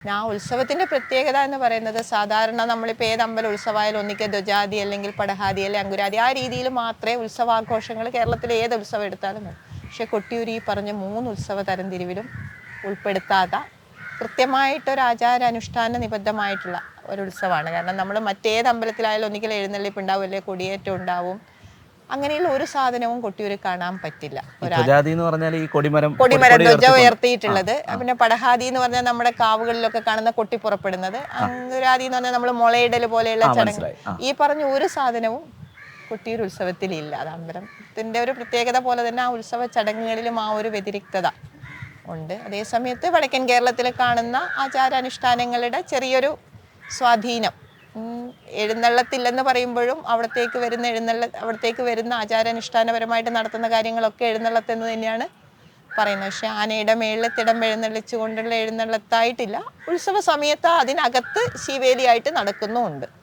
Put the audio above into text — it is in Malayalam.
ആ ഉത്സവത്തിന്റെ പ്രത്യേകത എന്ന് പറയുന്നത് സാധാരണ നമ്മളിപ്പോൾ ഏത് അമ്പല ഉത്സവമായാലും ഒന്നിക്കെ ധ്വജാതി അല്ലെങ്കിൽ പടഹാതി അല്ലെങ്കിൽ അങ്കുരാതി ആ രീതിയിൽ മാത്രമേ ഉത്സവാഘോഷങ്ങൾ കേരളത്തിലെ ഏത് ഉത്സവം എടുത്താലും മതി. പക്ഷെ കൊട്ടിയൂർ ഈ പറഞ്ഞ 3 ഉത്സവ തരംതിരിവിലും ഉൾപ്പെടുത്താത്ത കൃത്യമായിട്ടൊരു ആചാരാനുഷ്ഠാന നിബദ്ധമായിട്ടുള്ള ഒരു ഉത്സവമാണ്. കാരണം നമ്മൾ മറ്റേത് അമ്പലത്തിലായാലും ഒന്നിക്കൽ എഴുന്നള്ളിപ്പ് ഉണ്ടാവും, അല്ലെങ്കിൽ കൊടിയേറ്റം ഉണ്ടാവും. അങ്ങനെയുള്ള ഒരു സാധനവും കൊട്ടിയൂർ കാണാൻ പറ്റില്ല. കൊടിമരം ധ്വജ ഉയർത്തിയിട്ടുള്ളത്. പിന്നെ പടഹാതി എന്ന് പറഞ്ഞാൽ നമ്മുടെ കാവുകളിലൊക്കെ കാണുന്ന കൊട്ടിപ്പുറപ്പെടുന്നത്. അങ്കുരാതി എന്ന് പറഞ്ഞാൽ നമ്മൾ മുളയിടൽ പോലെയുള്ള ചടങ്ങ്. ഈ പറഞ്ഞ ഒരു സാധനവും കൊട്ടിയൂർ ഉത്സവത്തിലില്ല. അത് അമ്പലത്തിന്റെ ഒരു പ്രത്യേകത പോലെ തന്നെ ആ ഉത്സവ ചടങ്ങുകളിലും ആ ഒരു വ്യതിരിക്തത ഉണ്ട്. അതേസമയത്ത് വടക്കൻ കേരളത്തിൽ കാണുന്ന ആചാരാനുഷ്ഠാനങ്ങളുടെ ചെറിയൊരു സ്വാധീനം, എഴുന്നള്ളത്തില്ലെന്ന് പറയുമ്പോഴും അവിടത്തേക്ക് വരുന്ന ആചാരാനുഷ്ഠാനപരമായിട്ട് നടത്തുന്ന കാര്യങ്ങളൊക്കെ എഴുന്നള്ളത്തെന്ന് തന്നെയാണ് പറയുന്നത്. പക്ഷെ ആനയുടെ മേളിൽ തിടം എഴുന്നള്ളിച്ചു കൊണ്ടുള്ള എഴുന്നള്ളത്തായിട്ടില്ല. ഉത്സവ സമയത്ത് അതിനകത്ത് ശീവേലിയായിട്ട് നടക്കുന്നുമുണ്ട്.